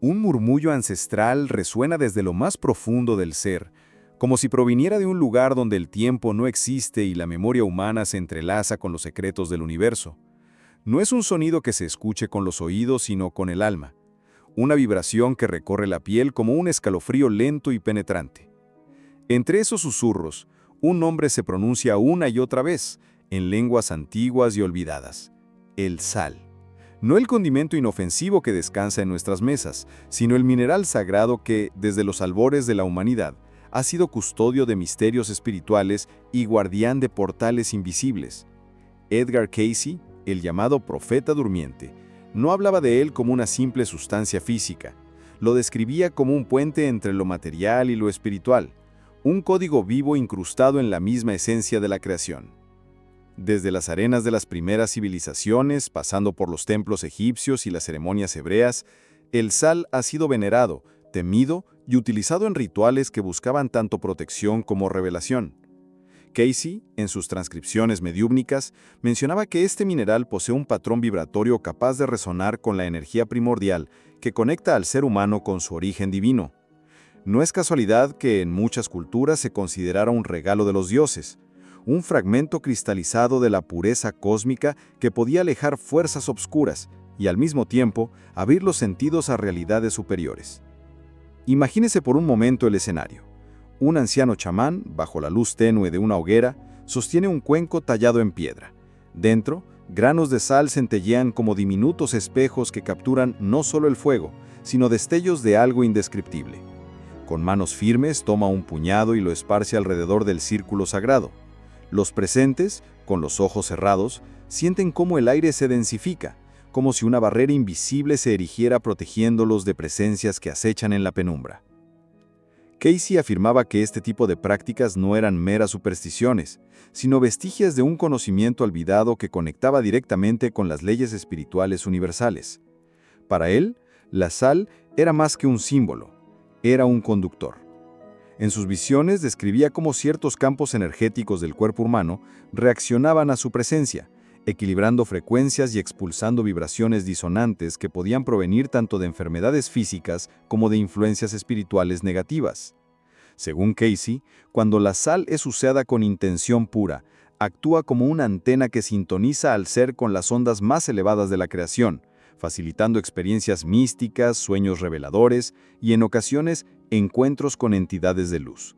Un murmullo ancestral resuena desde lo más profundo del ser, como si proviniera de un lugar donde el tiempo no existe y la memoria humana se entrelaza con los secretos del universo. No es un sonido que se escuche con los oídos, sino con el alma. Una vibración que recorre la piel como un escalofrío lento y penetrante. Entre esos susurros, un nombre se pronuncia una y otra vez, en lenguas antiguas y olvidadas. El sal. No el condimento inofensivo que descansa en nuestras mesas, sino el mineral sagrado que, desde los albores de la humanidad, ha sido custodio de misterios espirituales y guardián de portales invisibles. Edgar Cayce, el llamado profeta durmiente, no hablaba de él como una simple sustancia física, lo describía como un puente entre lo material y lo espiritual, un código vivo incrustado en la misma esencia de la creación. Desde las arenas de las primeras civilizaciones, pasando por los templos egipcios y las ceremonias hebreas, el sal ha sido venerado, temido y utilizado en rituales que buscaban tanto protección como revelación. Cayce, en sus transcripciones mediúmnicas, mencionaba que este mineral posee un patrón vibratorio capaz de resonar con la energía primordial que conecta al ser humano con su origen divino. No es casualidad que en muchas culturas se considerara un regalo de los dioses, un fragmento cristalizado de la pureza cósmica que podía alejar fuerzas obscuras y al mismo tiempo abrir los sentidos a realidades superiores. Imagínese por un momento el escenario. Un anciano chamán, bajo la luz tenue de una hoguera, sostiene un cuenco tallado en piedra. Dentro, granos de sal centellean como diminutos espejos que capturan no solo el fuego, sino destellos de algo indescriptible. Con manos firmes toma un puñado y lo esparce alrededor del círculo sagrado. Los presentes, con los ojos cerrados, sienten cómo el aire se densifica, como si una barrera invisible se erigiera protegiéndolos de presencias que acechan en la penumbra. Cayce afirmaba que este tipo de prácticas no eran meras supersticiones, sino vestigios de un conocimiento olvidado que conectaba directamente con las leyes espirituales universales. Para él, la sal era más que un símbolo, era un conductor. En sus visiones describía cómo ciertos campos energéticos del cuerpo humano reaccionaban a su presencia, equilibrando frecuencias y expulsando vibraciones disonantes que podían provenir tanto de enfermedades físicas como de influencias espirituales negativas. Según Cayce, cuando la sal es usada con intención pura, actúa como una antena que sintoniza al ser con las ondas más elevadas de la creación, facilitando experiencias místicas, sueños reveladores y, en ocasiones, encuentros con entidades de luz.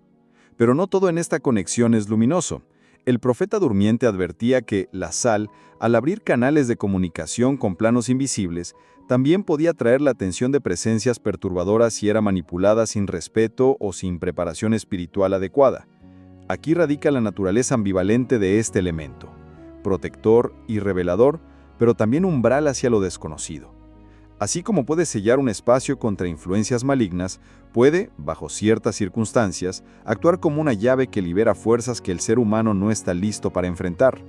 Pero no todo en esta conexión es luminoso. El profeta durmiente advertía que la sal, al abrir canales de comunicación con planos invisibles, también podía atraer la atención de presencias perturbadoras si era manipulada sin respeto o sin preparación espiritual adecuada. Aquí radica la naturaleza ambivalente de este elemento, protector y revelador, pero también umbral hacia lo desconocido. Así como puede sellar un espacio contra influencias malignas, puede, bajo ciertas circunstancias, actuar como una llave que libera fuerzas que el ser humano no está listo para enfrentar.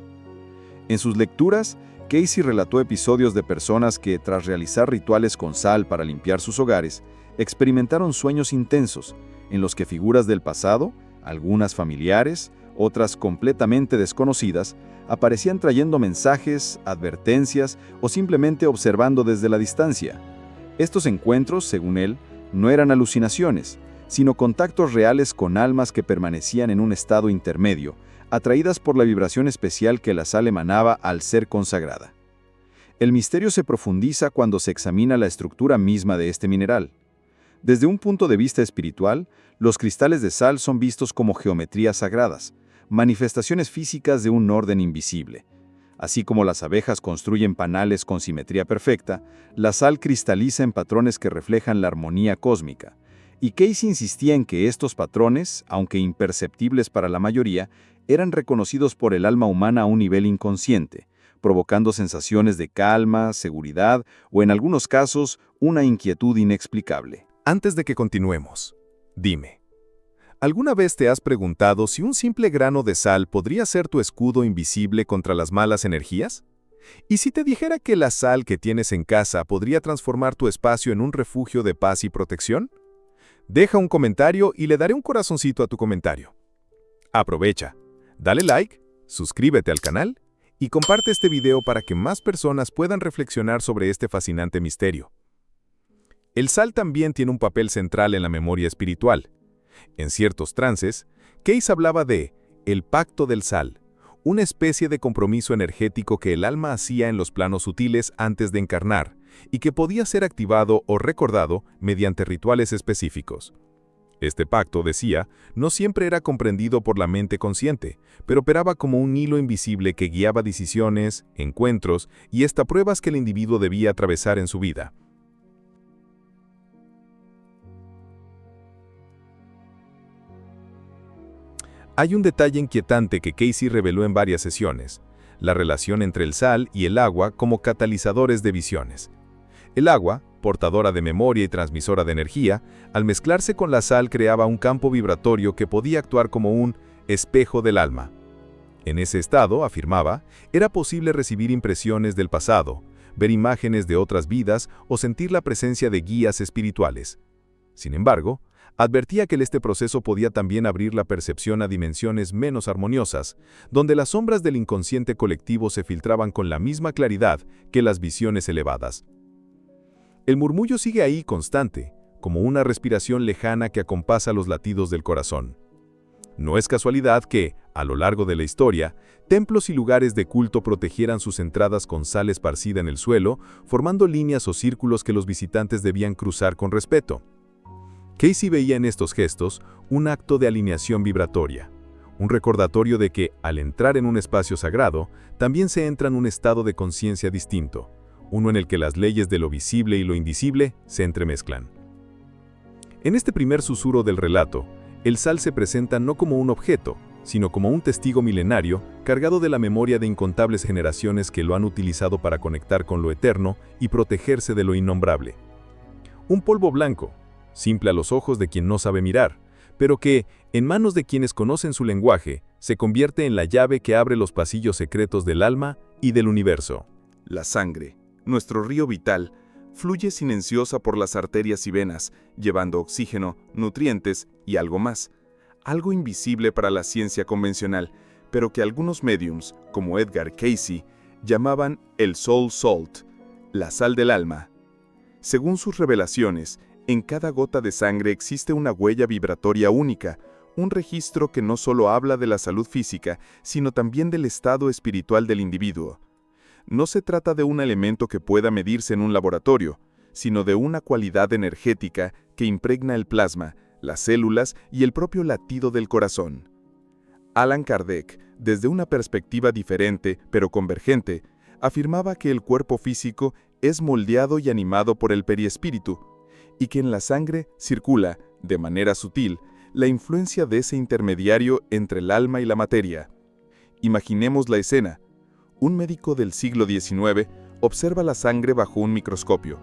En sus lecturas, Cayce relató episodios de personas que, tras realizar rituales con sal para limpiar sus hogares, experimentaron sueños intensos, en los que figuras del pasado, algunas familiares, otras completamente desconocidas, aparecían trayendo mensajes, advertencias o simplemente observando desde la distancia. Estos encuentros, según él, no eran alucinaciones, sino contactos reales con almas que permanecían en un estado intermedio, atraídas por la vibración especial que la sal emanaba al ser consagrada. El misterio se profundiza cuando se examina la estructura misma de este mineral. Desde un punto de vista espiritual, los cristales de sal son vistos como geometrías sagradas, manifestaciones físicas de un orden invisible. Así como las abejas construyen panales con simetría perfecta, la sal cristaliza en patrones que reflejan la armonía cósmica. Y Cayce insistía en que estos patrones, aunque imperceptibles para la mayoría, eran reconocidos por el alma humana a un nivel inconsciente, provocando sensaciones de calma, seguridad o, en algunos casos, una inquietud inexplicable. Antes de que continuemos, dime, ¿alguna vez te has preguntado si un simple grano de sal podría ser tu escudo invisible contra las malas energías? ¿Y si te dijera que la sal que tienes en casa podría transformar tu espacio en un refugio de paz y protección? Deja un comentario y le daré un corazoncito a tu comentario. Aprovecha, dale like, suscríbete al canal y comparte este video para que más personas puedan reflexionar sobre este fascinante misterio. El sal también tiene un papel central en la memoria espiritual. En ciertos trances, Case hablaba de el pacto del sal, una especie de compromiso energético que el alma hacía en los planos sutiles antes de encarnar y que podía ser activado o recordado mediante rituales específicos. Este pacto, decía, no siempre era comprendido por la mente consciente, pero operaba como un hilo invisible que guiaba decisiones, encuentros y hasta pruebas que el individuo debía atravesar en su vida. Hay un detalle inquietante que Case reveló en varias sesiones: la relación entre el sal y el agua como catalizadores de visiones. El agua, portadora de memoria y transmisora de energía, al mezclarse con la sal creaba un campo vibratorio que podía actuar como un espejo del alma. En ese estado, afirmaba, era posible recibir impresiones del pasado, ver imágenes de otras vidas o sentir la presencia de guías espirituales. Sin embargo, advertía que este proceso podía también abrir la percepción a dimensiones menos armoniosas, donde las sombras del inconsciente colectivo se filtraban con la misma claridad que las visiones elevadas. El murmullo sigue ahí constante, como una respiración lejana que acompasa los latidos del corazón. No es casualidad que, a lo largo de la historia, templos y lugares de culto protegieran sus entradas con sal esparcida en el suelo, formando líneas o círculos que los visitantes debían cruzar con respeto. Case veía en estos gestos un acto de alineación vibratoria, un recordatorio de que, al entrar en un espacio sagrado, también se entra en un estado de conciencia distinto, uno en el que las leyes de lo visible y lo invisible se entremezclan. En este primer susurro del relato, el sal se presenta no como un objeto, sino como un testigo milenario cargado de la memoria de incontables generaciones que lo han utilizado para conectar con lo eterno y protegerse de lo innombrable. Un polvo blanco, simple a los ojos de quien no sabe mirar, pero que, en manos de quienes conocen su lenguaje, se convierte en la llave que abre los pasillos secretos del alma y del universo. La sangre, nuestro río vital, fluye silenciosa por las arterias y venas, llevando oxígeno, nutrientes y algo más, algo invisible para la ciencia convencional, pero que algunos médiums, como Edgar Cayce, llamaban el soul salt, la sal del alma. Según sus revelaciones, en cada gota de sangre existe una huella vibratoria única, un registro que no solo habla de la salud física, sino también del estado espiritual del individuo. No se trata de un elemento que pueda medirse en un laboratorio, sino de una cualidad energética que impregna el plasma, las células y el propio latido del corazón. Allan Kardec, desde una perspectiva diferente pero convergente, afirmaba que el cuerpo físico es moldeado y animado por el periespíritu, y que en la sangre circula, de manera sutil, la influencia de ese intermediario entre el alma y la materia. Imaginemos la escena. Un médico del siglo XIX observa la sangre bajo un microscopio,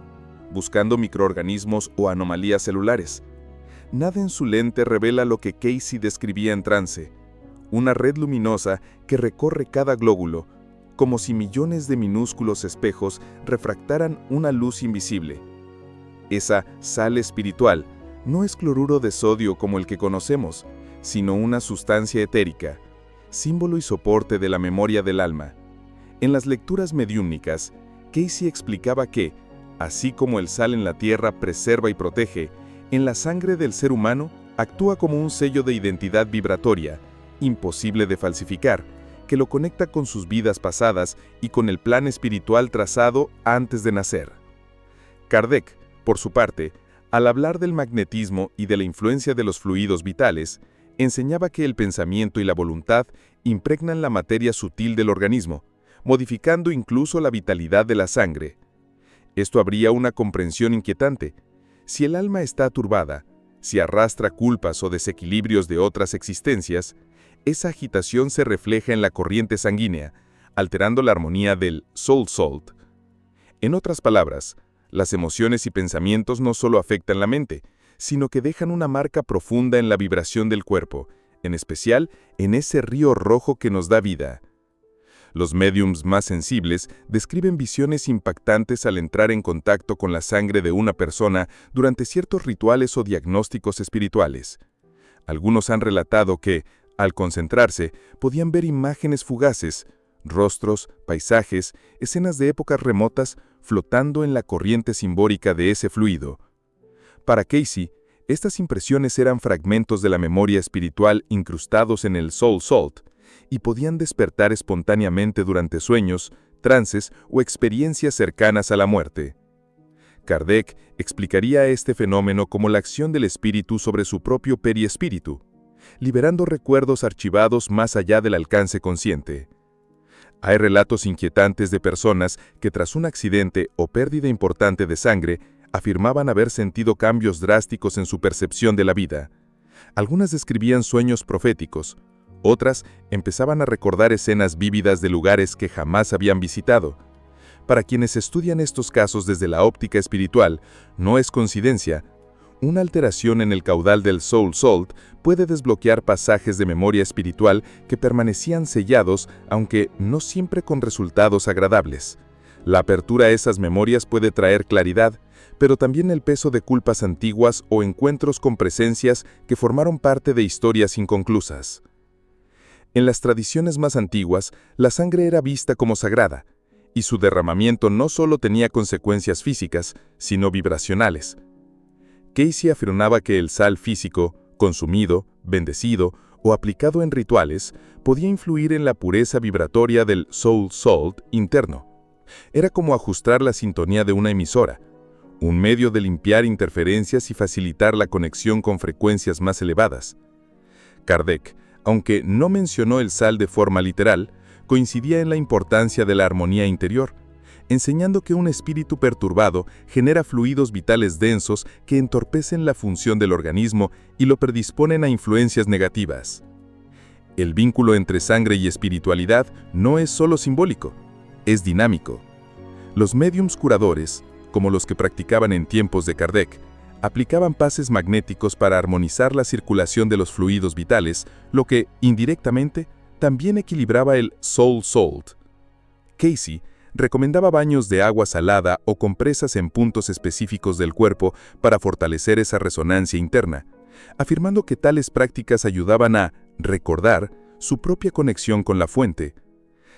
buscando microorganismos o anomalías celulares. Nada en su lente revela lo que Cayce describía en trance, una red luminosa que recorre cada glóbulo, como si millones de minúsculos espejos refractaran una luz invisible. Esa sal espiritual no es cloruro de sodio como el que conocemos, sino una sustancia etérica, símbolo y soporte de la memoria del alma. En las lecturas mediúmnicas, Cayce explicaba que, así como el sal en la tierra preserva y protege, en la sangre del ser humano actúa como un sello de identidad vibratoria, imposible de falsificar, que lo conecta con sus vidas pasadas y con el plan espiritual trazado antes de nacer. Kardec, por su parte, al hablar del magnetismo y de la influencia de los fluidos vitales, enseñaba que el pensamiento y la voluntad impregnan la materia sutil del organismo, modificando incluso la vitalidad de la sangre. Esto habría una comprensión inquietante. Si el alma está turbada, si arrastra culpas o desequilibrios de otras existencias, esa agitación se refleja en la corriente sanguínea, alterando la armonía del soul salt. En otras palabras, las emociones y pensamientos no solo afectan la mente, sino que dejan una marca profunda en la vibración del cuerpo, en especial en ese río rojo que nos da vida. Los médiums más sensibles describen visiones impactantes al entrar en contacto con la sangre de una persona durante ciertos rituales o diagnósticos espirituales. Algunos han relatado que, al concentrarse, podían ver imágenes fugaces, rostros, paisajes, escenas de épocas remotas flotando en la corriente simbólica de ese fluido, Para Casey, estas impresiones eran fragmentos de la memoria espiritual incrustados en el Soul Salt y podían despertar espontáneamente durante sueños, trances o experiencias cercanas a la muerte. Kardec explicaría este fenómeno como la acción del espíritu sobre su propio periespíritu, liberando recuerdos archivados más allá del alcance consciente. Hay relatos inquietantes de personas que tras un accidente o pérdida importante de sangre afirmaban haber sentido cambios drásticos en su percepción de la vida. Algunas describían sueños proféticos, otras empezaban a recordar escenas vívidas de lugares que jamás habían visitado. Para quienes estudian estos casos desde la óptica espiritual, no es coincidencia. Una alteración en el caudal del Soul Salt puede desbloquear pasajes de memoria espiritual que permanecían sellados, aunque no siempre con resultados agradables. La apertura a esas memorias puede traer claridad, pero también el peso de culpas antiguas o encuentros con presencias que formaron parte de historias inconclusas. En las tradiciones más antiguas, la sangre era vista como sagrada, y su derramamiento no solo tenía consecuencias físicas, sino vibracionales. Casey afirmaba que el sal físico, consumido, bendecido o aplicado en rituales, podía influir en la pureza vibratoria del Soul Salt interno. Era como ajustar la sintonía de una emisora, un medio de limpiar interferencias y facilitar la conexión con frecuencias más elevadas. Kardec, aunque no mencionó el sal de forma literal, coincidía en la importancia de la armonía interior, enseñando que un espíritu perturbado genera fluidos vitales densos que entorpecen la función del organismo y lo predisponen a influencias negativas. El vínculo entre sangre y espiritualidad no es solo simbólico, es dinámico. Los médiums curadores, como los que practicaban en tiempos de Kardec, aplicaban pases magnéticos para armonizar la circulación de los fluidos vitales, lo que, indirectamente, también equilibraba el Soul Salt. Casey recomendaba baños de agua salada o compresas en puntos específicos del cuerpo para fortalecer esa resonancia interna, afirmando que tales prácticas ayudaban a recordar su propia conexión con la fuente.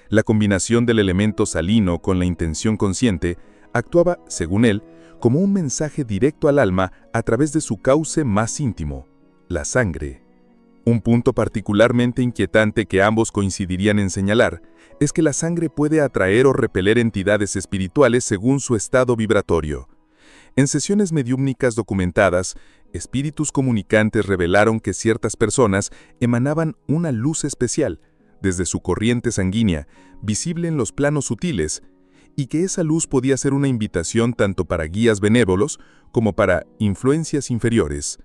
La combinación del elemento salino con la intención consciente actuaba, según él, como un mensaje directo al alma a través de su cauce más íntimo, la sangre. Un punto particularmente inquietante que ambos coincidirían en señalar es que la sangre puede atraer o repeler entidades espirituales según su estado vibratorio. En sesiones mediúmnicas documentadas, espíritus comunicantes revelaron que ciertas personas emanaban una luz especial, desde su corriente sanguínea, visible en los planos sutiles, y que esa luz podía ser una invitación tanto para guías benévolos como para influencias inferiores.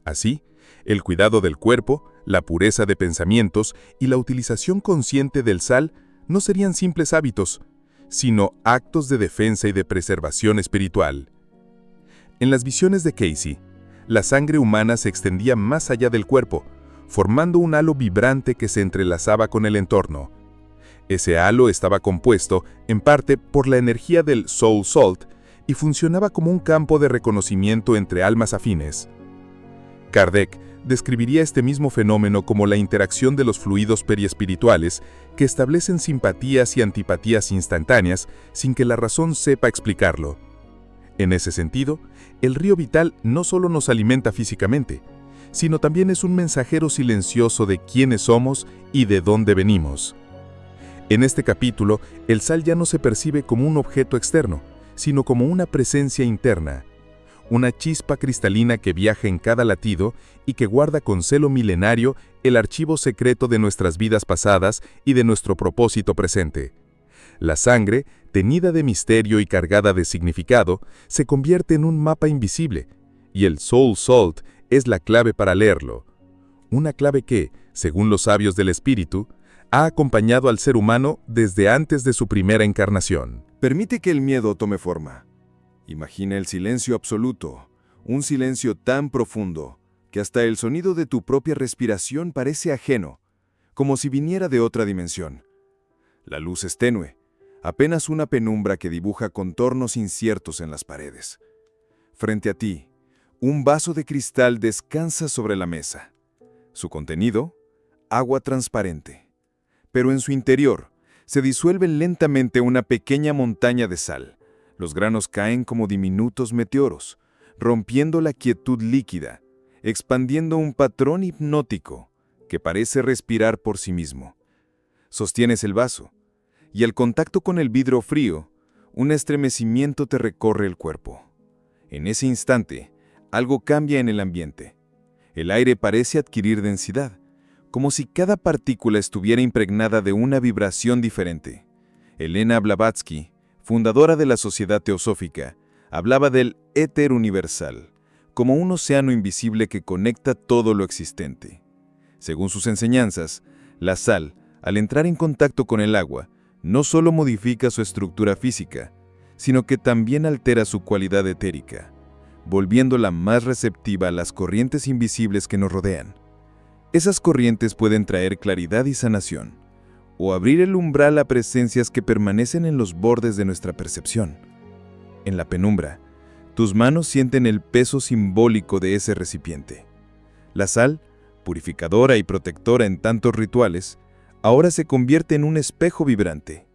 Así, el cuidado del cuerpo, la pureza de pensamientos y la utilización consciente del sal no serían simples hábitos, sino actos de defensa y de preservación espiritual. En las visiones de Casey, la sangre humana se extendía más allá del cuerpo, formando un halo vibrante que se entrelazaba con el entorno. Ese halo estaba compuesto, en parte, por la energía del Soul Salt y funcionaba como un campo de reconocimiento entre almas afines. Kardec describiría este mismo fenómeno como la interacción de los fluidos periespirituales que establecen simpatías y antipatías instantáneas sin que la razón sepa explicarlo. En ese sentido, el río vital no solo nos alimenta físicamente, sino también es un mensajero silencioso de quiénes somos y de dónde venimos. En este capítulo, el sal ya no se percibe como un objeto externo, sino como una presencia interna, una chispa cristalina que viaja en cada latido y que guarda con celo milenario el archivo secreto de nuestras vidas pasadas y de nuestro propósito presente. La sangre, teñida de misterio y cargada de significado, se convierte en un mapa invisible, y el Soul Salt es la clave para leerlo. Una clave que, según los sabios del espíritu, ha acompañado al ser humano desde antes de su primera encarnación. Permite que el miedo tome forma. Imagina el silencio absoluto, un silencio tan profundo que hasta el sonido de tu propia respiración parece ajeno, como si viniera de otra dimensión. La luz es tenue, apenas una penumbra que dibuja contornos inciertos en las paredes. Frente a ti, un vaso de cristal descansa sobre la mesa. Su contenido, agua transparente. Pero en su interior, se disuelve lentamente una pequeña montaña de sal. Los granos caen como diminutos meteoros, rompiendo la quietud líquida, expandiendo un patrón hipnótico que parece respirar por sí mismo. Sostienes el vaso, y al contacto con el vidrio frío, un estremecimiento te recorre el cuerpo. En ese instante, algo cambia en el ambiente. El aire parece adquirir densidad, como si cada partícula estuviera impregnada de una vibración diferente. Elena Blavatsky, fundadora de la Sociedad Teosófica, hablaba del éter universal, como un océano invisible que conecta todo lo existente. Según sus enseñanzas, la sal, al entrar en contacto con el agua, no solo modifica su estructura física, sino que también altera su cualidad etérica, volviéndola más receptiva a las corrientes invisibles que nos rodean. Esas corrientes pueden traer claridad y sanación, o abrir el umbral a presencias que permanecen en los bordes de nuestra percepción. En la penumbra, tus manos sienten el peso simbólico de ese recipiente. La sal, purificadora y protectora en tantos rituales, ahora se convierte en un espejo vibrante.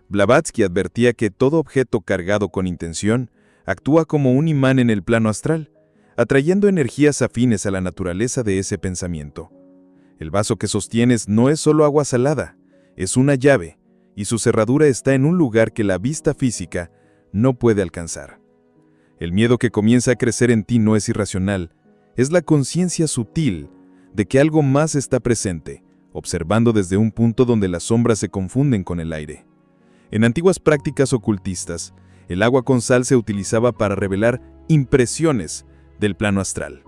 Blavatsky advertía que todo objeto cargado con intención actúa como un imán en el plano astral, atrayendo energías afines a la naturaleza de ese pensamiento. El vaso que sostienes no es solo agua salada, es una llave, y su cerradura está en un lugar que la vista física no puede alcanzar. El miedo que comienza a crecer en ti no es irracional, es la conciencia sutil de que algo más está presente, observando desde un punto donde las sombras se confunden con el aire. En antiguas prácticas ocultistas, el agua con sal se utilizaba para revelar impresiones del plano astral.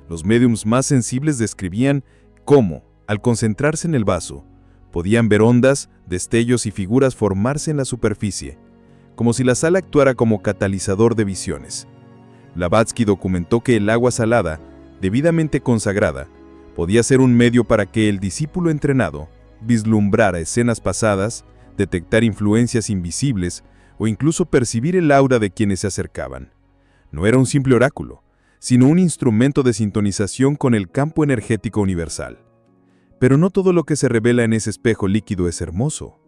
Los médiums más sensibles describían cómo, al concentrarse en el vaso, podían ver ondas, destellos y figuras formarse en la superficie, como si la sal actuara como catalizador de visiones. Blavatsky documentó que el agua salada, debidamente consagrada, podía ser un medio para que el discípulo entrenado vislumbrara escenas pasadas, detectar influencias invisibles o incluso percibir el aura de quienes se acercaban. No era un simple oráculo, sino un instrumento de sintonización con el campo energético universal. Pero no todo lo que se revela en ese espejo líquido es hermoso.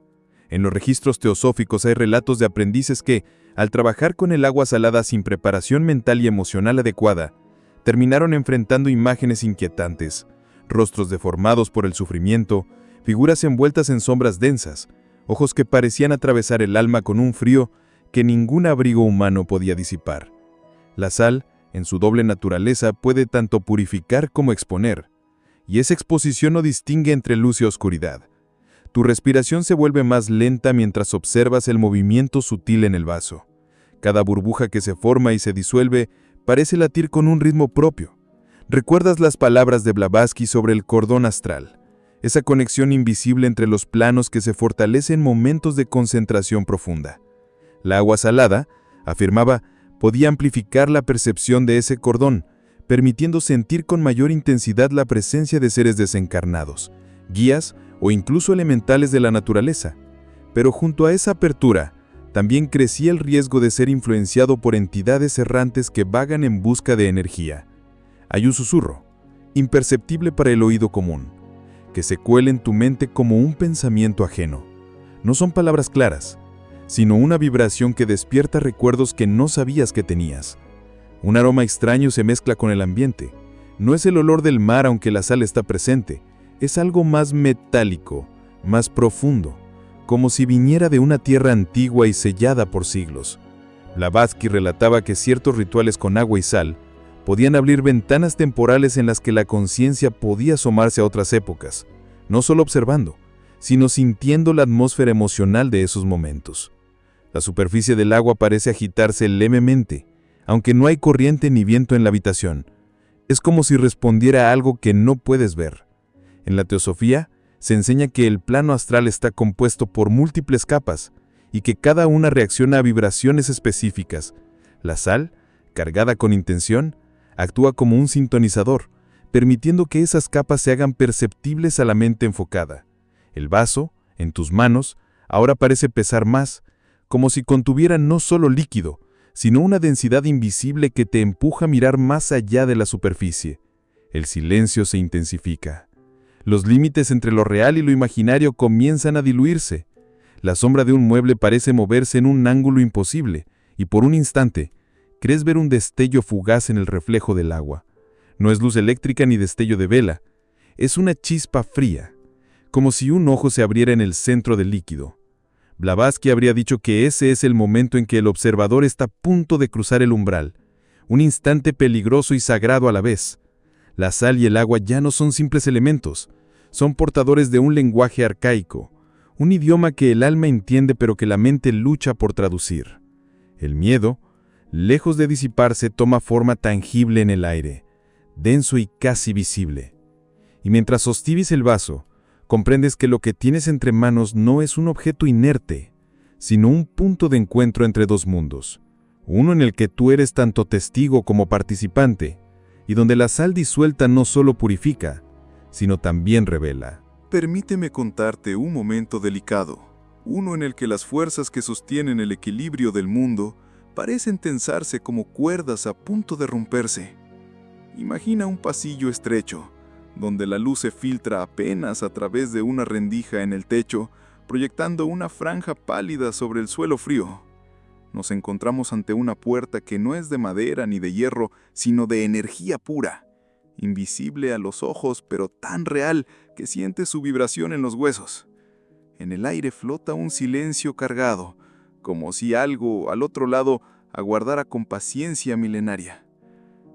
En los registros teosóficos hay relatos de aprendices que, al trabajar con el agua salada sin preparación mental y emocional adecuada, terminaron enfrentando imágenes inquietantes, rostros deformados por el sufrimiento, figuras envueltas en sombras densas, ojos que parecían atravesar el alma con un frío que ningún abrigo humano podía disipar. La sal, en su doble naturaleza, puede tanto purificar como exponer, y esa exposición no distingue entre luz y oscuridad. Tu respiración se vuelve más lenta mientras observas el movimiento sutil en el vaso. Cada burbuja que se forma y se disuelve parece latir con un ritmo propio. ¿Recuerdas las palabras de Blavatsky sobre el cordón astral? Esa conexión invisible entre los planos que se fortalece en momentos de concentración profunda. La agua salada, afirmaba, podía amplificar la percepción de ese cordón, permitiendo sentir con mayor intensidad la presencia de seres desencarnados, guías o incluso elementales de la naturaleza. Pero junto a esa apertura, también crecía el riesgo de ser influenciado por entidades errantes que vagan en busca de energía. Hay un susurro, imperceptible para el oído común, que se cuela en tu mente como un pensamiento ajeno. No son palabras claras, sino una vibración que despierta recuerdos que no sabías que tenías. Un aroma extraño se mezcla con el ambiente. No es el olor del mar aunque la sal está presente, es algo más metálico, más profundo, como si viniera de una tierra antigua y sellada por siglos. Blavatsky relataba que ciertos rituales con agua y sal podían abrir ventanas temporales en las que la conciencia podía asomarse a otras épocas, no solo observando, sino sintiendo la atmósfera emocional de esos momentos. La superficie del agua parece agitarse levemente, aunque no hay corriente ni viento en la habitación. Es como si respondiera a algo que no puedes ver. En la teosofía, se enseña que el plano astral está compuesto por múltiples capas y que cada una reacciona a vibraciones específicas. La sal, cargada con intención, actúa como un sintonizador, permitiendo que esas capas se hagan perceptibles a la mente enfocada. El vaso, en tus manos, ahora parece pesar más, como si contuviera no solo líquido, sino una densidad invisible que te empuja a mirar más allá de la superficie. El silencio se intensifica. Los límites entre lo real y lo imaginario comienzan a diluirse. La sombra de un mueble parece moverse en un ángulo imposible, y por un instante, crees ver un destello fugaz en el reflejo del agua. No es luz eléctrica ni destello de vela, es una chispa fría, como si un ojo se abriera en el centro del líquido. Blavatsky habría dicho que ese es el momento en que el observador está a punto de cruzar el umbral, un instante peligroso y sagrado a la vez. La sal y el agua ya no son simples elementos, son portadores de un lenguaje arcaico, un idioma que el alma entiende pero que la mente lucha por traducir. El miedo, lejos de disiparse, toma forma tangible en el aire, denso y casi visible. Y mientras sostienes el vaso, comprendes que lo que tienes entre manos no es un objeto inerte, sino un punto de encuentro entre dos mundos, uno en el que tú eres tanto testigo como participante, y donde la sal disuelta no solo purifica, sino también revela. Permíteme contarte un momento delicado, uno en el que las fuerzas que sostienen el equilibrio del mundo parecen tensarse como cuerdas a punto de romperse. Imagina un pasillo estrecho, donde la luz se filtra apenas a través de una rendija en el techo, proyectando una franja pálida sobre el suelo frío. Nos encontramos ante una puerta que no es de madera ni de hierro, sino de energía pura, invisible a los ojos, pero tan real que sientes su vibración en los huesos. En el aire flota un silencio cargado, como si algo al otro lado aguardara con paciencia milenaria.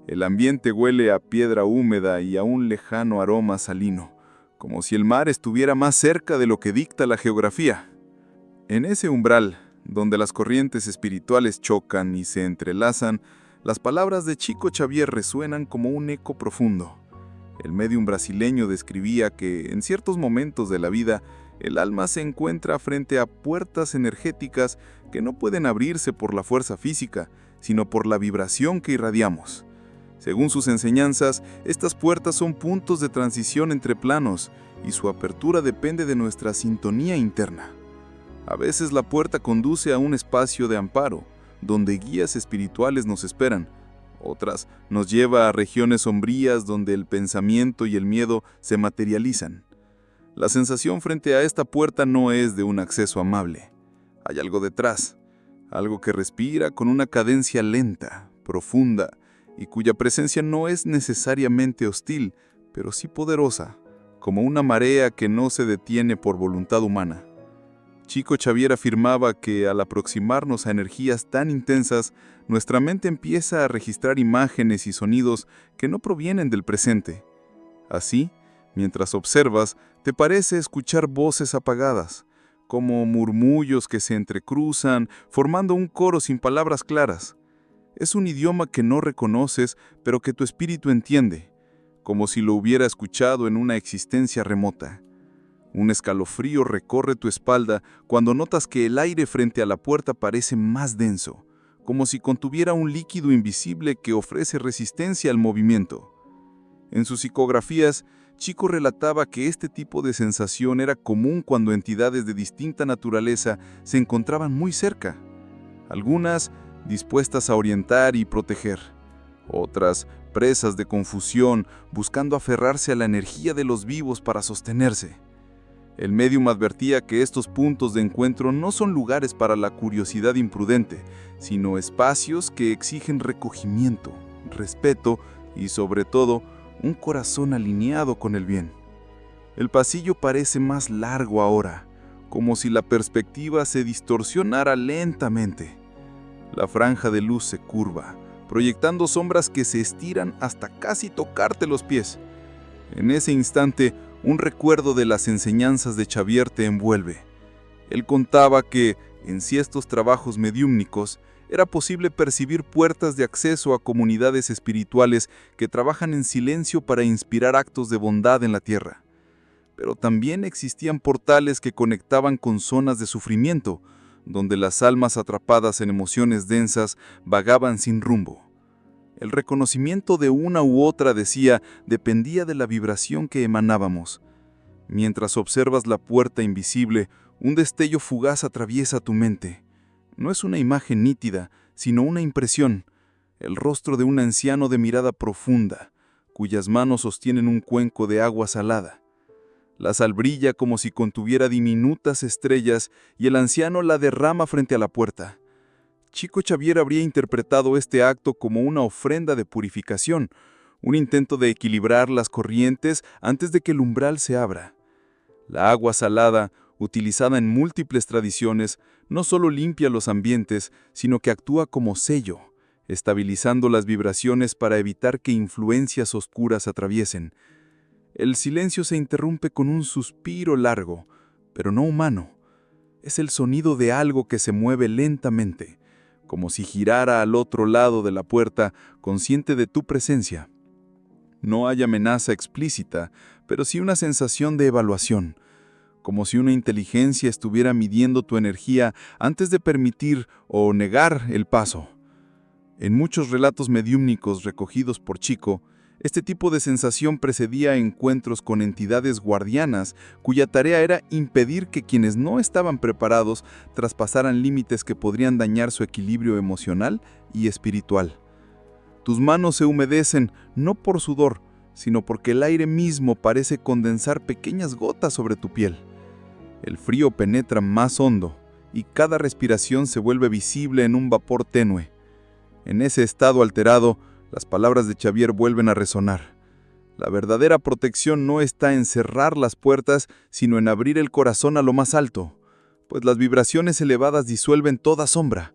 El ambiente huele a piedra húmeda y a un lejano aroma salino, como si el mar estuviera más cerca de lo que dicta la geografía. En ese umbral, donde las corrientes espirituales chocan y se entrelazan, las palabras de Chico Xavier resuenan como un eco profundo. El médium brasileño describía que, en ciertos momentos de la vida, el alma se encuentra frente a puertas energéticas que no pueden abrirse por la fuerza física, sino por la vibración que irradiamos. Según sus enseñanzas, estas puertas son puntos de transición entre planos, y su apertura depende de nuestra sintonía interna. A veces la puerta conduce a un espacio de amparo, donde guías espirituales nos esperan. Otras nos lleva a regiones sombrías donde el pensamiento y el miedo se materializan. La sensación frente a esta puerta no es de un acceso amable. Hay algo detrás, algo que respira con una cadencia lenta, profunda, y cuya presencia no es necesariamente hostil, pero sí poderosa, como una marea que no se detiene por voluntad humana. Chico Xavier afirmaba que al aproximarnos a energías tan intensas, nuestra mente empieza a registrar imágenes y sonidos que no provienen del presente. Así, mientras observas, te parece escuchar voces apagadas, como murmullos que se entrecruzan, formando un coro sin palabras claras. Es un idioma que no reconoces, pero que tu espíritu entiende, como si lo hubiera escuchado en una existencia remota. Un escalofrío recorre tu espalda cuando notas que el aire frente a la puerta parece más denso, como si contuviera un líquido invisible que ofrece resistencia al movimiento. En sus psicografías, Chico relataba que este tipo de sensación era común cuando entidades de distinta naturaleza se encontraban muy cerca. Algunas dispuestas a orientar y proteger, otras presas de confusión, buscando aferrarse a la energía de los vivos para sostenerse. El médium advertía que estos puntos de encuentro no son lugares para la curiosidad imprudente, sino espacios que exigen recogimiento, respeto y, sobre todo, un corazón alineado con el bien. El pasillo parece más largo ahora, como si la perspectiva se distorsionara lentamente. La franja de luz se curva, proyectando sombras que se estiran hasta casi tocarte los pies. En ese instante, un recuerdo de las enseñanzas de Xavier te envuelve. Él contaba que, en ciertos trabajos mediúmnicos, era posible percibir puertas de acceso a comunidades espirituales que trabajan en silencio para inspirar actos de bondad en la tierra. Pero también existían portales que conectaban con zonas de sufrimiento, donde las almas atrapadas en emociones densas vagaban sin rumbo. El reconocimiento de una u otra, decía, dependía de la vibración que emanábamos. Mientras observas la puerta invisible, un destello fugaz atraviesa tu mente. No es una imagen nítida, sino una impresión, el rostro de un anciano de mirada profunda, cuyas manos sostienen un cuenco de agua salada. La sal brilla como si contuviera diminutas estrellas y el anciano la derrama frente a la puerta. Chico Xavier habría interpretado este acto como una ofrenda de purificación, un intento de equilibrar las corrientes antes de que el umbral se abra. La agua salada, utilizada en múltiples tradiciones, no solo limpia los ambientes, sino que actúa como sello, estabilizando las vibraciones para evitar que influencias oscuras atraviesen. El silencio se interrumpe con un suspiro largo, pero no humano. Es el sonido de algo que se mueve lentamente, como si girara al otro lado de la puerta, consciente de tu presencia. No hay amenaza explícita, pero sí una sensación de evaluación, como si una inteligencia estuviera midiendo tu energía antes de permitir o negar el paso. En muchos relatos mediúmnicos recogidos por Chico, este tipo de sensación precedía encuentros con entidades guardianas, cuya tarea era impedir que quienes no estaban preparados traspasaran límites que podrían dañar su equilibrio emocional y espiritual. Tus manos se humedecen no por sudor, sino porque el aire mismo parece condensar pequeñas gotas sobre tu piel. El frío penetra más hondo y cada respiración se vuelve visible en un vapor tenue. En ese estado alterado, las palabras de Xavier vuelven a resonar. La verdadera protección no está en cerrar las puertas, sino en abrir el corazón a lo más alto, pues las vibraciones elevadas disuelven toda sombra.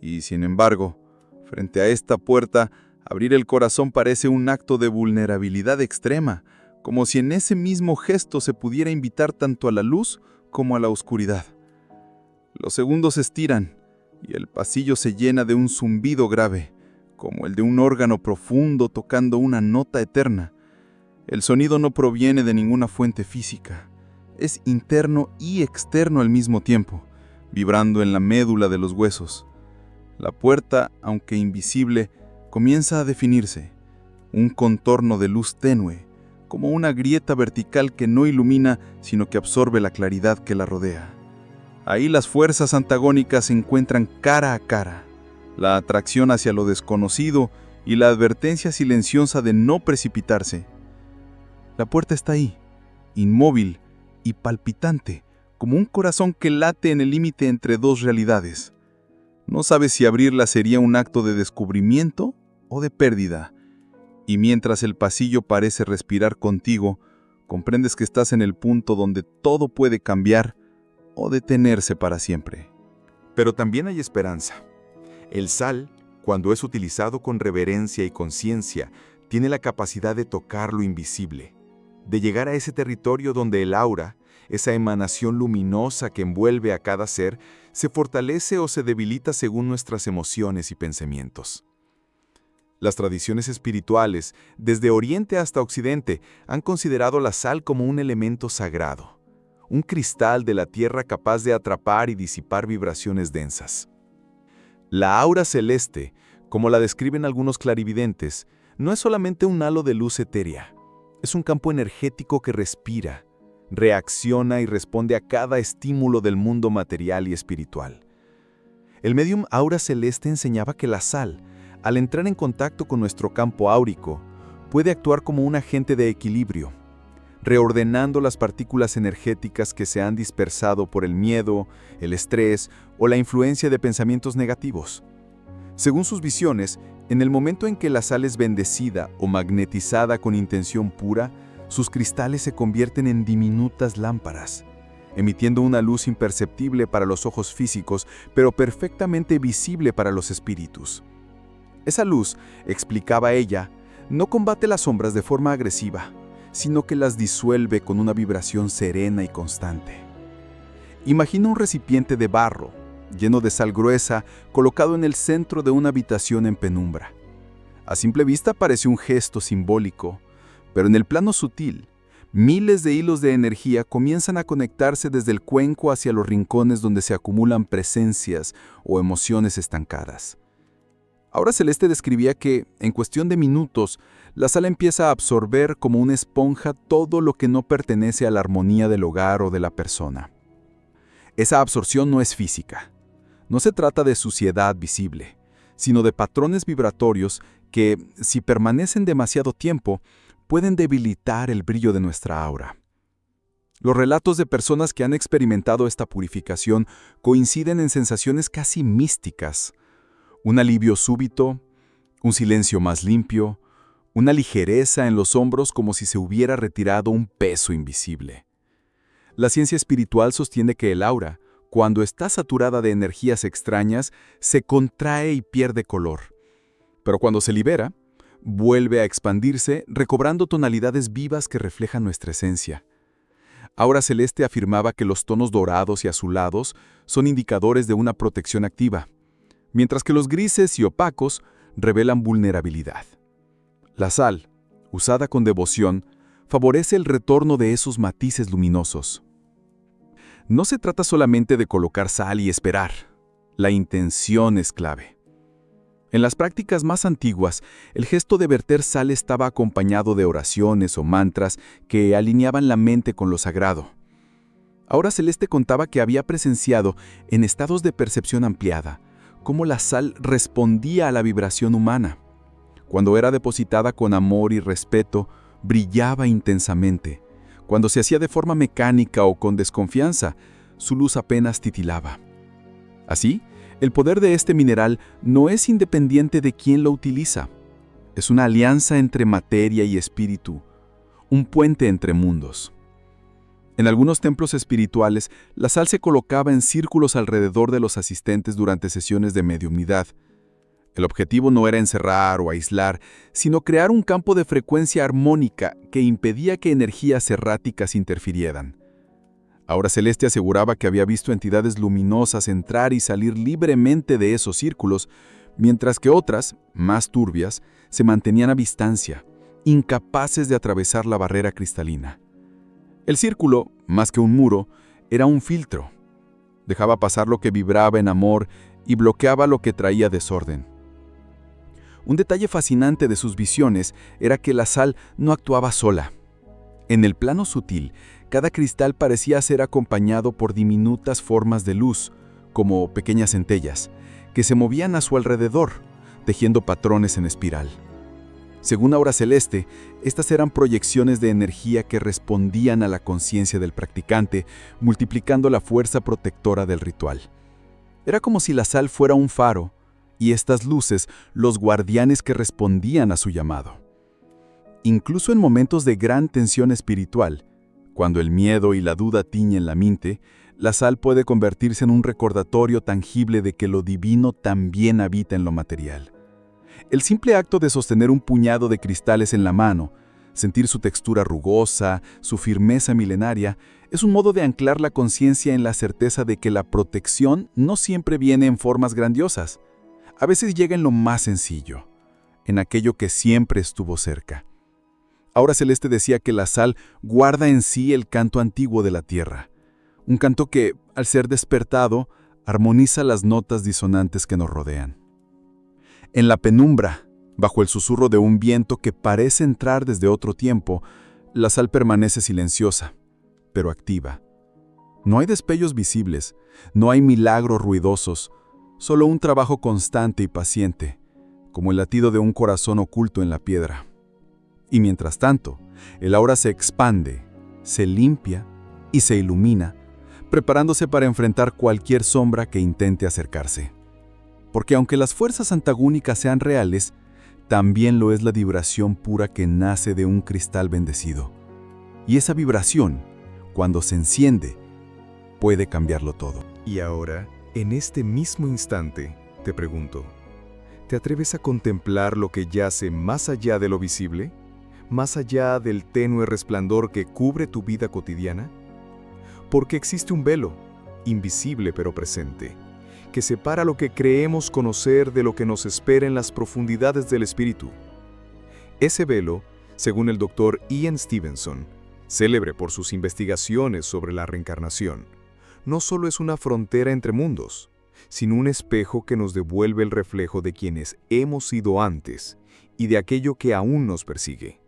Y, sin embargo, frente a esta puerta, abrir el corazón parece un acto de vulnerabilidad extrema, como si en ese mismo gesto se pudiera invitar tanto a la luz como a la oscuridad. Los segundos se estiran, y el pasillo se llena de un zumbido grave, como el de un órgano profundo tocando una nota eterna. El sonido no proviene de ninguna fuente física. Es interno y externo al mismo tiempo, vibrando en la médula de los huesos. La puerta, aunque invisible, comienza a definirse, un contorno de luz tenue, como una grieta vertical que no ilumina, sino que absorbe la claridad que la rodea. Ahí las fuerzas antagónicas se encuentran cara a cara, la atracción hacia lo desconocido y la advertencia silenciosa de no precipitarse. La puerta está ahí, inmóvil y palpitante, como un corazón que late en el límite entre dos realidades. No sabes si abrirla sería un acto de descubrimiento o de pérdida, y mientras el pasillo parece respirar contigo, comprendes que estás en el punto donde todo puede cambiar o detenerse para siempre. Pero también hay esperanza. El sal, cuando es utilizado con reverencia y conciencia, tiene la capacidad de tocar lo invisible, de llegar a ese territorio donde el aura, esa emanación luminosa que envuelve a cada ser, se fortalece o se debilita según nuestras emociones y pensamientos. Las tradiciones espirituales, desde Oriente hasta Occidente, han considerado la sal como un elemento sagrado, un cristal de la tierra capaz de atrapar y disipar vibraciones densas. La aura celeste, como la describen algunos clarividentes, no es solamente un halo de luz etérea, es un campo energético que respira, reacciona y responde a cada estímulo del mundo material y espiritual. El médium aura celeste enseñaba que la sal, al entrar en contacto con nuestro campo áurico, puede actuar como un agente de equilibrio, reordenando las partículas energéticas que se han dispersado por el miedo, el estrés o la influencia de pensamientos negativos. Según sus visiones, en el momento en que la sal es bendecida o magnetizada con intención pura, sus cristales se convierten en diminutas lámparas, emitiendo una luz imperceptible para los ojos físicos, pero perfectamente visible para los espíritus. Esa luz, explicaba ella, no combate las sombras de forma agresiva, sino que las disuelve con una vibración serena y constante. Imagina un recipiente de barro, lleno de sal gruesa, colocado en el centro de una habitación en penumbra. A simple vista parece un gesto simbólico, pero en el plano sutil, miles de hilos de energía comienzan a conectarse desde el cuenco hacia los rincones donde se acumulan presencias o emociones estancadas. Aura Celeste describía que, en cuestión de minutos, la sal empieza a absorber como una esponja todo lo que no pertenece a la armonía del hogar o de la persona. Esa absorción no es física. No se trata de suciedad visible, sino de patrones vibratorios que, si permanecen demasiado tiempo, pueden debilitar el brillo de nuestra aura. Los relatos de personas que han experimentado esta purificación coinciden en sensaciones casi místicas. Un alivio súbito, un silencio más limpio, una ligereza en los hombros como si se hubiera retirado un peso invisible. La ciencia espiritual sostiene que el aura, cuando está saturada de energías extrañas, se contrae y pierde color. Pero cuando se libera, vuelve a expandirse, recobrando tonalidades vivas que reflejan nuestra esencia. Aura Celeste afirmaba que los tonos dorados y azulados son indicadores de una protección activa, mientras que los grises y opacos revelan vulnerabilidad. La sal, usada con devoción, favorece el retorno de esos matices luminosos. No se trata solamente de colocar sal y esperar. La intención es clave. En las prácticas más antiguas, el gesto de verter sal estaba acompañado de oraciones o mantras que alineaban la mente con lo sagrado. Aura Celeste contaba que había presenciado, en estados de percepción ampliada, cómo la sal respondía a la vibración humana. Cuando era depositada con amor y respeto, brillaba intensamente. Cuando se hacía de forma mecánica o con desconfianza, su luz apenas titilaba. Así, el poder de este mineral no es independiente de quién lo utiliza. Es una alianza entre materia y espíritu, un puente entre mundos. En algunos templos espirituales, la sal se colocaba en círculos alrededor de los asistentes durante sesiones de mediumnidad. El objetivo no era encerrar o aislar, sino crear un campo de frecuencia armónica que impedía que energías erráticas interfirieran. Aura Celeste aseguraba que había visto entidades luminosas entrar y salir libremente de esos círculos, mientras que otras, más turbias, se mantenían a distancia, incapaces de atravesar la barrera cristalina. El círculo, más que un muro, era un filtro. Dejaba pasar lo que vibraba en amor y bloqueaba lo que traía desorden. Un detalle fascinante de sus visiones era que la sal no actuaba sola. En el plano sutil, cada cristal parecía ser acompañado por diminutas formas de luz, como pequeñas centellas, que se movían a su alrededor, tejiendo patrones en espiral. Según Aura Celeste, estas eran proyecciones de energía que respondían a la conciencia del practicante, multiplicando la fuerza protectora del ritual. Era como si la sal fuera un faro, y estas luces los guardianes que respondían a su llamado. Incluso en momentos de gran tensión espiritual, cuando el miedo y la duda tiñen la mente, la sal puede convertirse en un recordatorio tangible de que lo divino también habita en lo material. El simple acto de sostener un puñado de cristales en la mano, sentir su textura rugosa, su firmeza milenaria, es un modo de anclar la conciencia en la certeza de que la protección no siempre viene en formas grandiosas. A veces llega en lo más sencillo, en aquello que siempre estuvo cerca. Aura Celeste decía que la sal guarda en sí el canto antiguo de la tierra, un canto que, al ser despertado, armoniza las notas disonantes que nos rodean. En la penumbra, bajo el susurro de un viento que parece entrar desde otro tiempo, la sal permanece silenciosa, pero activa. No hay destellos visibles, no hay milagros ruidosos, solo un trabajo constante y paciente, como el latido de un corazón oculto en la piedra. Y mientras tanto, el aura se expande, se limpia y se ilumina, preparándose para enfrentar cualquier sombra que intente acercarse. Porque aunque las fuerzas antagónicas sean reales, también lo es la vibración pura que nace de un cristal bendecido. Y esa vibración, cuando se enciende, puede cambiarlo todo. Y ahora, en este mismo instante, te pregunto, ¿te atreves a contemplar lo que yace más allá de lo visible? ¿Más allá del tenue resplandor que cubre tu vida cotidiana? Porque existe un velo, invisible pero presente, que separa lo que creemos conocer de lo que nos espera en las profundidades del espíritu. Ese velo, según el Dr. Ian Stevenson, célebre por sus investigaciones sobre la reencarnación, no solo es una frontera entre mundos, sino un espejo que nos devuelve el reflejo de quienes hemos sido antes y de aquello que aún nos persigue.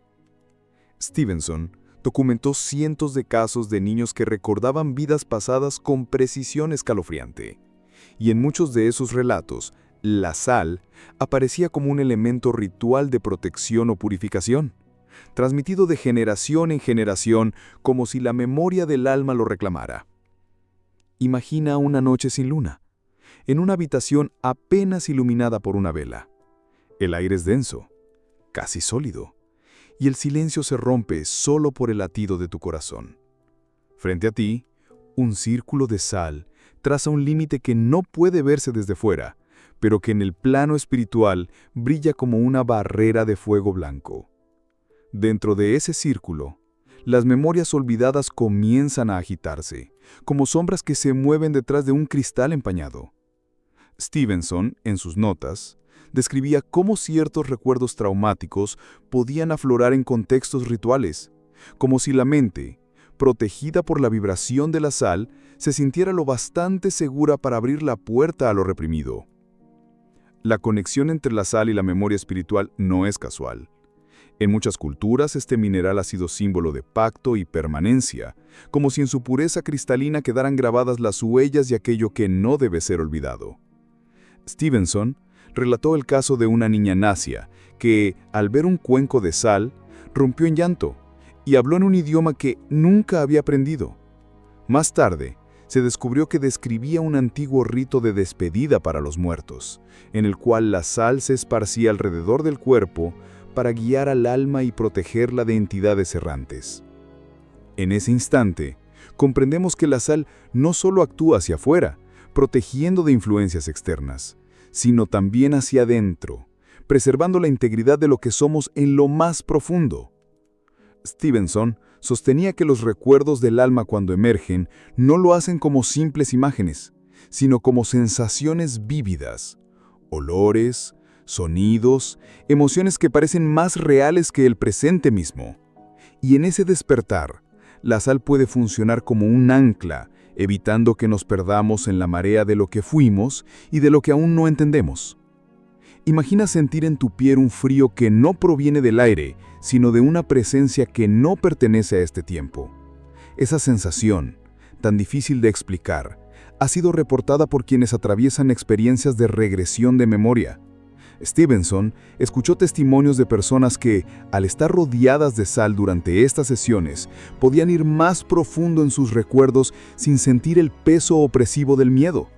Stevenson documentó cientos de casos de niños que recordaban vidas pasadas con precisión escalofriante, y en muchos de esos relatos, la sal aparecía como un elemento ritual de protección o purificación, transmitido de generación en generación como si la memoria del alma lo reclamara. Imagina una noche sin luna, en una habitación apenas iluminada por una vela. El aire es denso, casi sólido, y el silencio se rompe solo por el latido de tu corazón. Frente a ti, un círculo de sal traza un límite que no puede verse desde fuera, pero que en el plano espiritual brilla como una barrera de fuego blanco. Dentro de ese círculo, las memorias olvidadas comienzan a agitarse, como sombras que se mueven detrás de un cristal empañado. Stevenson, en sus notas, describía cómo ciertos recuerdos traumáticos podían aflorar en contextos rituales, como si la mente, protegida por la vibración de la sal, se sintiera lo bastante segura para abrir la puerta a lo reprimido. La conexión entre la sal y la memoria espiritual no es casual. En muchas culturas este mineral ha sido símbolo de pacto y permanencia, como si en su pureza cristalina quedaran grabadas las huellas de aquello que no debe ser olvidado. Stevenson relató el caso de una niña nacia que, al ver un cuenco de sal, rompió en llanto y habló en un idioma que nunca había aprendido. Más tarde, se descubrió que describía un antiguo rito de despedida para los muertos, en el cual la sal se esparcía alrededor del cuerpo para guiar al alma y protegerla de entidades errantes. En ese instante, comprendemos que la sal no solo actúa hacia afuera, protegiendo de influencias externas, sino también hacia adentro, preservando la integridad de lo que somos en lo más profundo. Stevenson sostenía que los recuerdos del alma cuando emergen no lo hacen como simples imágenes, sino como sensaciones vívidas, olores, sonidos, emociones que parecen más reales que el presente mismo. Y en ese despertar, la sal puede funcionar como un ancla, evitando que nos perdamos en la marea de lo que fuimos y de lo que aún no entendemos. Imagina sentir en tu piel un frío que no proviene del aire, sino de una presencia que no pertenece a este tiempo. Esa sensación, tan difícil de explicar, ha sido reportada por quienes atraviesan experiencias de regresión de memoria. Stevenson escuchó testimonios de personas que, al estar rodeadas de sal durante estas sesiones, podían ir más profundo en sus recuerdos sin sentir el peso opresivo del miedo.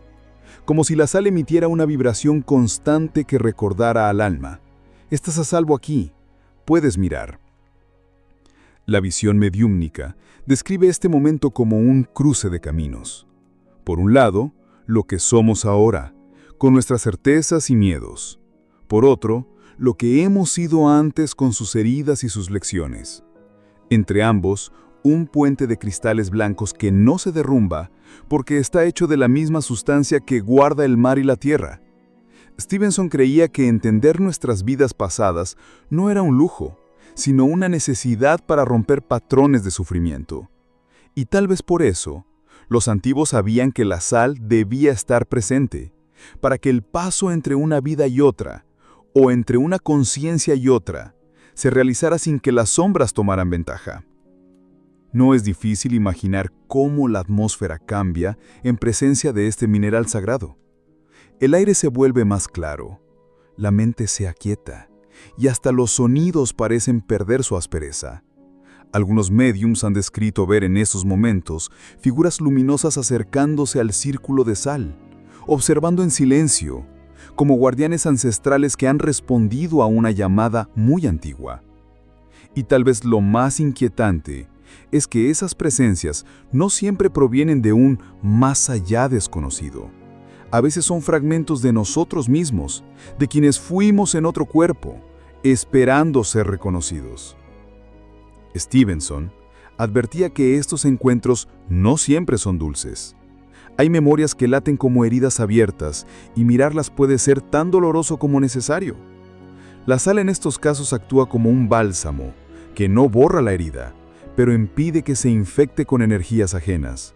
Como si la sal emitiera una vibración constante que recordara al alma: estás a salvo aquí, puedes mirar. La visión mediúmnica describe este momento como un cruce de caminos. Por un lado, lo que somos ahora, con nuestras certezas y miedos. Por otro, lo que hemos sido antes con sus heridas y sus lecciones. Entre ambos, un puente de cristales blancos que no se derrumba porque está hecho de la misma sustancia que guarda el mar y la tierra. Stevenson creía que entender nuestras vidas pasadas no era un lujo, sino una necesidad para romper patrones de sufrimiento. Y tal vez por eso, los antiguos sabían que la sal debía estar presente, para que el paso entre una vida y otra, o entre una conciencia y otra, se realizara sin que las sombras tomaran ventaja. No es difícil imaginar cómo la atmósfera cambia en presencia de este mineral sagrado. El aire se vuelve más claro, la mente se aquieta, y hasta los sonidos parecen perder su aspereza. Algunos médiums han descrito ver en esos momentos figuras luminosas acercándose al círculo de sal, observando en silencio, como guardianes ancestrales que han respondido a una llamada muy antigua. Y tal vez lo más inquietante es que esas presencias no siempre provienen de un más allá desconocido. A veces son fragmentos de nosotros mismos, de quienes fuimos en otro cuerpo, esperando ser reconocidos. Stevenson advertía que estos encuentros no siempre son dulces. Hay memorias que laten como heridas abiertas y mirarlas puede ser tan doloroso como necesario. La sal en estos casos actúa como un bálsamo que no borra la herida, pero impide que se infecte con energías ajenas.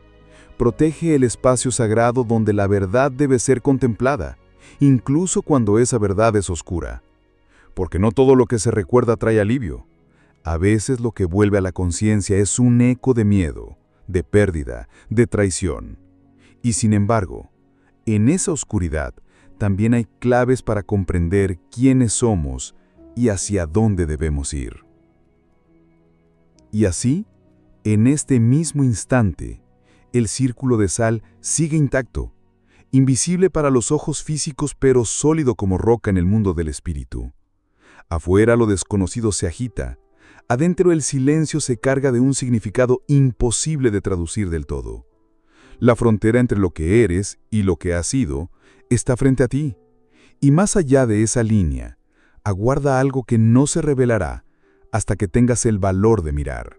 Protege el espacio sagrado donde la verdad debe ser contemplada, incluso cuando esa verdad es oscura. Porque no todo lo que se recuerda trae alivio. A veces lo que vuelve a la conciencia es un eco de miedo, de pérdida, de traición. Y sin embargo, en esa oscuridad también hay claves para comprender quiénes somos y hacia dónde debemos ir. Y así, en este mismo instante, el círculo de sal sigue intacto, invisible para los ojos físicos pero sólido como roca en el mundo del espíritu. Afuera lo desconocido se agita, adentro el silencio se carga de un significado imposible de traducir del todo. La frontera entre lo que eres y lo que has sido está frente a ti, y más allá de esa línea, aguarda algo que no se revelará hasta que tengas el valor de mirar.